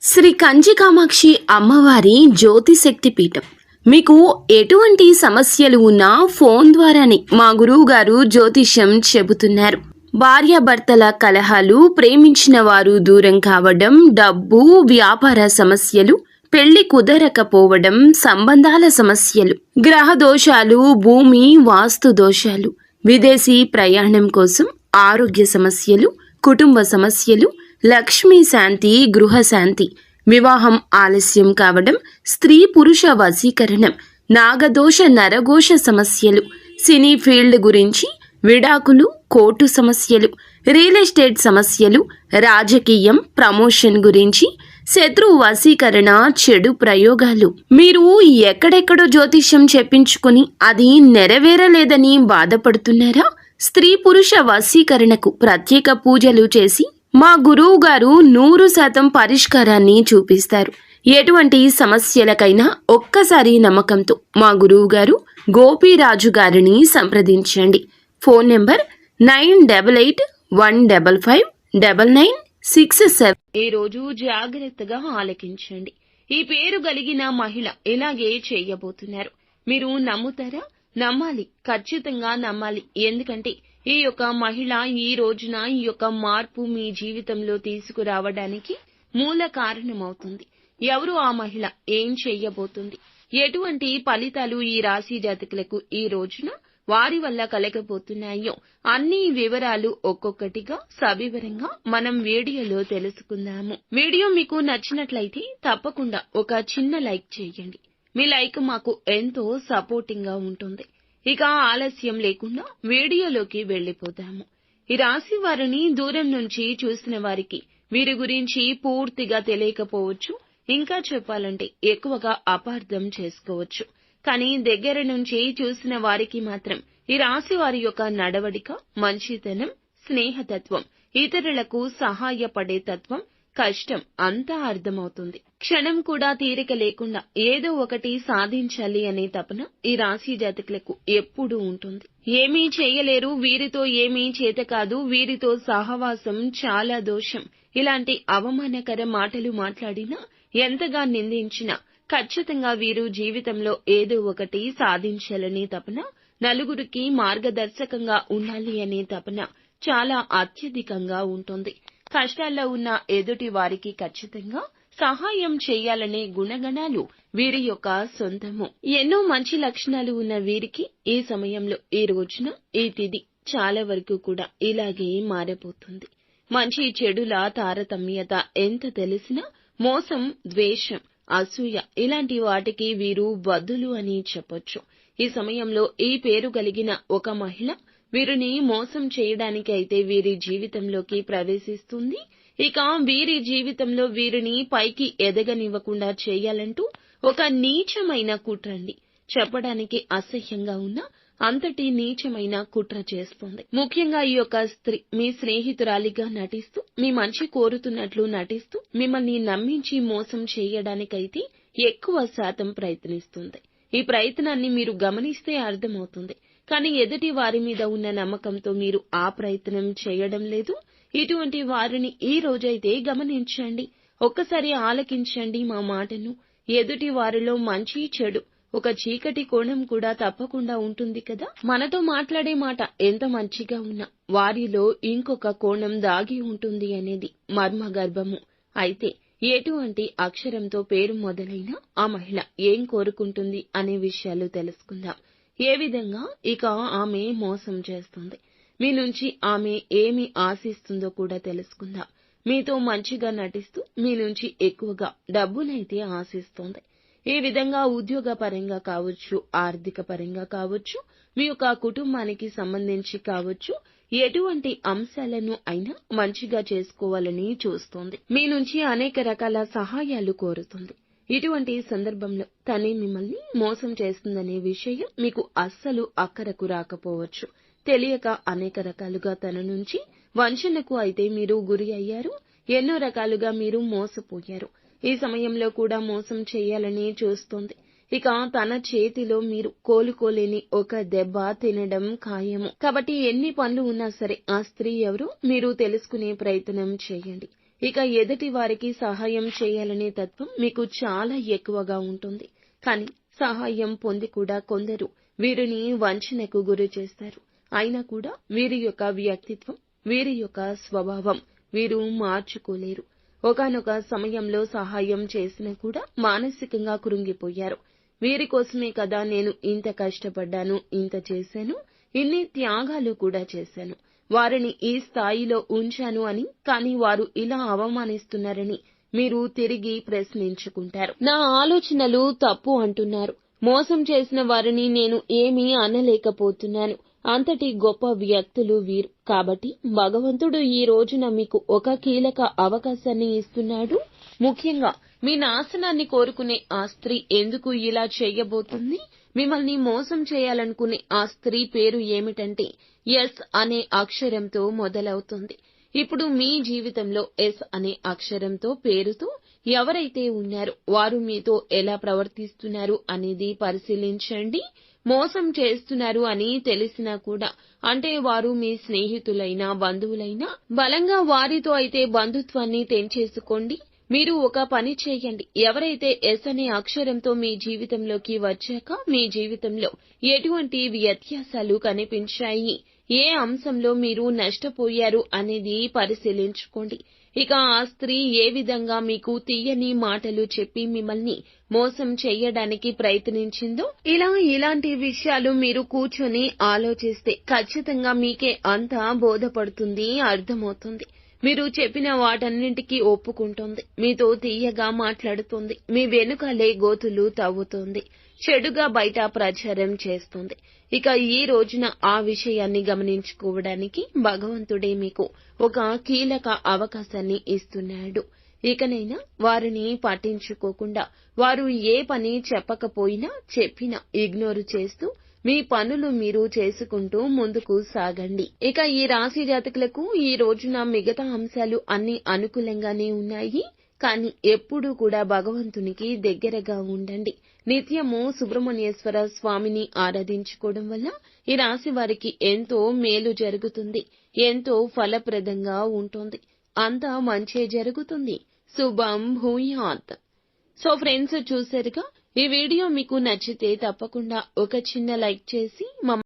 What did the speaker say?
శ్రీ కంచి కామాక్షి అమ్మవారి జ్యోతిశక్తి పీఠం. మీకు ఎటువంటి సమస్యలు ఉన్నా ఫోన్ ద్వారానే మా గురువు గారు జ్యోతిష్యం చెబుతున్నారు. భార్యాభర్తల కలహాలు, ప్రేమించిన వారు దూరం కావడం, డబ్బు, వ్యాపార సమస్యలు, పెళ్లి కుదరకపోవడం, సంబంధాల సమస్యలు, గ్రహ దోషాలు, భూమి వాస్తు దోషాలు, విదేశీ ప్రయాణం కోసం, ఆరోగ్య సమస్యలు, కుటుంబ సమస్యలు, లక్ష్మీ శాంతి, గృహశాంతి, వివాహం ఆలస్యం కావడం, స్త్రీ పురుష వశీకరణం, నాగదోష నరఘోష సమస్యలు, సినీ ఫీల్డ్ గురించి, విడాకులు, కోర్టు సమస్యలు, రియల్ ఎస్టేట్ సమస్యలు, రాజకీయం, ప్రమోషన్ గురించి, శత్రు వశీకరణ, చెడు ప్రయోగాలు. మీరు ఎక్కడెక్కడో జ్యోతిష్యం చెప్పించుకుని అది నెరవేరలేదని బాధపడుతున్నారా? స్త్రీ పురుష వశీకరణకు ప్రత్యేక పూజలు చేసి మా గురువు గారు 100% పరిష్కారాన్ని చూపిస్తారు. ఎటువంటి సమస్యలకైనా ఒక్కసారి నమ్మకంతో మా గురువు గారు గోపీరాజు గారిని సంప్రదించండి. Phone number 9881559967. ఈ రోజు జాగ్రత్తగా ఆలకించండి. ఈ పేరు కలిగిన మహిళ ఇలాగే చేయబోతున్నారు. మీరు నమ్ముతారా? నమ్మాలి, ఖచ్చితంగా నమ్మాలి. ఎందుకంటే ఈ యొక్క మహిళ ఈ రోజున ఈ యొక్క మార్పు మీ జీవితంలో తీసుకురావడానికి మూల కారణమవుతుంది. ఎవరు ఆ మహిళ? ఏం చెయ్యబోతుంది? ఎటువంటి ఫలితాలు ఈ రాశి జాతకులకు ఈ రోజున వారి వల్ల కలగబోతున్నాయో అన్ని వివరాలు ఒక్కొక్కటిగా సవివరంగా మనం వీడియోలో తెలుసుకుందాము. వీడియో మీకు నచ్చినట్లయితే తప్పకుండా ఒక చిన్న లైక్ చేయండి. మీ లైక్ మాకు ఎంతో సపోర్టింగ్ గా ఉంటుంది. ఇక ఆలస్యం లేకుండా వీడియోలోకి వెళ్లిపోదాము. ఈ రాశి వారిని దూరం నుంచి చూసిన వారికి వీరి గురించి పూర్తిగా తెలియకపోవచ్చు. ఇంకా చెప్పాలంటే ఎక్కువగా అపార్థం చేసుకోవచ్చు. కానీ దగ్గర నుంచి చూసిన వారికి మాత్రం ఈ రాశి వారి యొక్క నడవడిక, మంచితనం, స్నేహతత్వం, ఇతరులకు సహాయపడే తత్వం, కష్టం అంతా అర్థమవుతుంది. క్షణం కూడా తీరిక లేకుండా ఏదో ఒకటి సాధించాలి అనే తపన ఈ రాశి జాతకులకు ఎప్పుడూ ఉంటుంది. ఏమీ చేయలేరు, వీరితో ఏమీ చేత కాదు, వీరితో సహవాసం చాలా దోషం, ఇలాంటి అవమానకర మాటలు మాట్లాడినా, ఎంతగా నిందించినా ఖచ్చితంగా వీరు జీవితంలో ఏదో ఒకటి సాధించాలనే తపన, నలుగురికి మార్గదర్శకంగా ఉండాలి అనే తపన చాలా అత్యధికంగా ఉంటుంది. కష్టాల్లో ఉన్న ఎదుటి వారికి ఖచ్చితంగా సహాయం చేయాలనే గుణగణాలు వీరి యొక్క సొంతము. ఎన్నో మంచి లక్షణాలు ఉన్న వీరికి ఈ సమయంలో, ఈ రోజున, ఈ తిథి చాలా వరకు కూడా ఇలాగే మారబోతుంది. మంచి చెడుల తారతమ్యత ఎంత తెలిసినా మోసం, ద్వేషం, అసూయ ఇలాంటి వాటికి వీరు బద్దులు అని చెప్పొచ్చు. ఈ సమయంలో ఈ పేరు కలిగిన ఒక మహిళ వీరిని మోసం చేయడానికి అయితే వీరి జీవితంలోకి ప్రవేశిస్తుంది. ఇక వీరి జీవితంలో వీరిని పైకి ఎదగనివ్వకుండా చేయాలంటూ ఒక నీచమైన కుట్రండి. చెప్పడానికి అసహ్యంగా ఉన్న అంతటి నీచమైన కుట్ర చేస్తుంది. ముఖ్యంగా ఈ యొక్క స్త్రీ మీ స్నేహితురాలిగా నటిస్తూ, మీ మంచి కోరుతున్నట్లు నటిస్తూ, మిమ్మల్ని నమ్మించి మోసం చేయడానికైతే ఎక్కువ శాతం ప్రయత్నిస్తుంది. ఈ ప్రయత్నాన్ని మీరు గమనిస్తే అర్థమవుతుంది. కానీ ఎదుటి వారి మీద ఉన్న నమ్మకంతో మీరు ఆ ప్రయత్నం చేయడం లేదు. ఇటువంటి వారిని ఈ రోజైతే గమనించండి. ఒక్కసారి ఆలకించండి మా మాటను. ఎదుటి వారిలో మంచి, చెడు, ఒక చీకటి కోణం కూడా తప్పకుండా ఉంటుంది కదా. మనతో మాట్లాడే మాట ఎంత మంచిగా ఉన్నా వారిలో ఇంకొక కోణం దాగి ఉంటుంది అనేది మర్మగర్భము. అయితే ఎటువంటి అక్షరంతో పేరు మొదలైనా ఆ మహిళ ఏం కోరుకుంటుంది అనే విషయాలు తెలుసుకుందాం. ఏ విధంగా ఇక ఆమె మోసం చేస్తుంది, మీ నుంచి ఆమె ఏమి ఆశిస్తుందో కూడా తెలుసుకుందాం. మీతో మంచిగా నటిస్తూ మీ నుంచి ఎక్కువగా డబ్బునైతే ఆశిస్తోంది. ఈ విధంగా ఉద్యోగ పరంగా కావచ్చు, ఆర్థిక పరంగా కావచ్చు, మీ యొక్క కుటుంబానికి సంబంధించి కావచ్చు, ఎటువంటి అంశాలను అయినా మంచిగా చేసుకోవాలని చూస్తోంది. మీ నుంచి అనేక రకాల సహాయాలు కోరుతుంది. ఇటువంటి సందర్భంలో తనే మిమ్మల్ని మోసం చేస్తుందనే విషయం మీకు అస్సలు అక్కరకు రాకపోవచ్చు. తెలియక అనేక రకాలుగా తన నుంచి వంచనకు అయితే మీరు గురి అయ్యారు. ఎన్నో రకాలుగా మీరు మోసపోయారు. ఈ సమయంలో కూడా మోసం చేయాలని చూస్తోంది. ఇక తన చేతిలో మీరు కోలుకోలేని ఒక దెబ్బ తినడం ఖాయము. కాబట్టి ఎన్ని పనులు ఉన్నా సరే ఆ స్త్రీ ఎవరో మీరు తెలుసుకునే ప్రయత్నం చేయండి. ఇక ఎదుటి వారికి సహాయం చేయాలనే తత్వం మీకు చాలా ఎక్కువగా ఉంటుంది. కానీ సహాయం పొంది కూడా కొందరు వీరిని వంచనకు గురి చేస్తారు. అయినా కూడా వీరి యొక్క వ్యక్తిత్వం, వీరి యొక్క స్వభావం వీరు మార్చుకోలేరు. ఒకానొక సమయంలో సహాయం చేసినా కూడా మానసికంగా కృంగిపోయారు. వీరి కోసమే కదా నేను ఇంత కష్టపడ్డాను, ఇంత చేశాను, ఇన్ని త్యాగాలు కూడా చేశాను, వారిని ఈ స్థాయిలో ఉంచాను అని. కానీ వారు ఇలా అవమానిస్తున్నారని మీరు తిరిగి ప్రశ్నించుకుంటారు. నా ఆలోచనలు తప్పు అంటున్నారు. మోసం చేసిన వారిని నేను ఏమీ అనలేకపోతున్నాను. అంతటి గొప్ప వ్యక్తులు వీరు. కాబట్టి భగవంతుడు ఈ రోజున మీకు ఒక కీలక అవకాశాన్ని ఇస్తున్నాడు. ముఖ్యంగా మీ నాశనాన్ని కోరుకునే ఆ స్త్రీ ఎందుకు ఇలా చేయబోతుంది? మిమ్మల్ని మోసం చేయాలనుకునే ఆ స్త్రీ పేరు ఏమిటంటే ఎస్ అనే అక్షరంతో మొదలవుతుంది. ఇప్పుడు మీ జీవితంలో ఎస్ అనే అక్షరంతో పేరుతో ఎవరైతే ఉన్నారో వారు మీతో ఎలా ప్రవర్తిస్తున్నారు అనేది పరిశీలించండి. మోసం చేస్తున్నారు అని తెలిసినా కూడా, అంటే వారు మీ స్నేహితులైనా బంధువులైనా, బలంగా వారితో అయితే బంధుత్వాన్ని తెంచేసుకోండి. మీరు ఒక పని చేయండి. ఎవరైతే ఎస్ అనే అక్షరంతో మీ జీవితంలోకి వచ్చాక మీ జీవితంలో ఎటువంటి వ్యత్యాసాలు కనిపించాయి, ఏ అంశంలో మీరు నష్టపోయారు అనేది పరిశీలించుకోండి. ఇక ఆ స్త్రీ ఏ విధంగా మీకు తీయని మాటలు చెప్పి మిమ్మల్ని మోసం చేయడానికి ప్రయత్నించిందో, ఇలాంటి విషయాలు మీరు కూర్చొని ఆలోచిస్తే ఖచ్చితంగా మీకే అంతా బోధపడుతుంది, అర్థమవుతుంది. మీరు చెప్పిన వాటన్నింటికీ ఒప్పుకుంటోంది. మీతో తీయగా మాట్లాడుతోంది. మీ వెనుకాలే గోతులు తవ్వుతోంది. చెడుగా బయట ప్రచారం చేస్తుంది. ఇక ఈ రోజున ఆ విషయాన్ని గమనించుకోవడానికి భగవంతుడే మీకు ఒక కీలక అవకాశాన్ని ఇస్తున్నాడు. ఇకనైనా వారిని పట్టించుకోకుండా, వారు ఏ పని చెప్పకపోయినా చెప్పినా ఇగ్నోర్ చేస్తూ మీ పనులు మీరు చేసుకుంటూ ముందుకు సాగండి. ఇక ఈ రాశి జాతకులకు ఈ రోజున మిగతా అంశాలు అన్ని అనుకూలంగానే ఉన్నాయి. కానీ ఎప్పుడూ కూడా భగవంతునికి దగ్గరగా ఉండండి. నిత్యము సుబ్రహ్మణ్యేశ్వర స్వామిని ఆరాధించుకోవడం వల్ల ఈ రాశి వారికి ఎంతో మేలు జరుగుతుంది. ఎంతో ఫలప్రదంగా ఉంటుంది. అంతా మంచే జరుగుతుంది. శుభం భూయాత్. సో ఫ్రెండ్స్, చూశారుగా, ఈ వీడియో మీకు నచ్చితే తప్పకుండా ఒక చిన్న లైక్ చేసి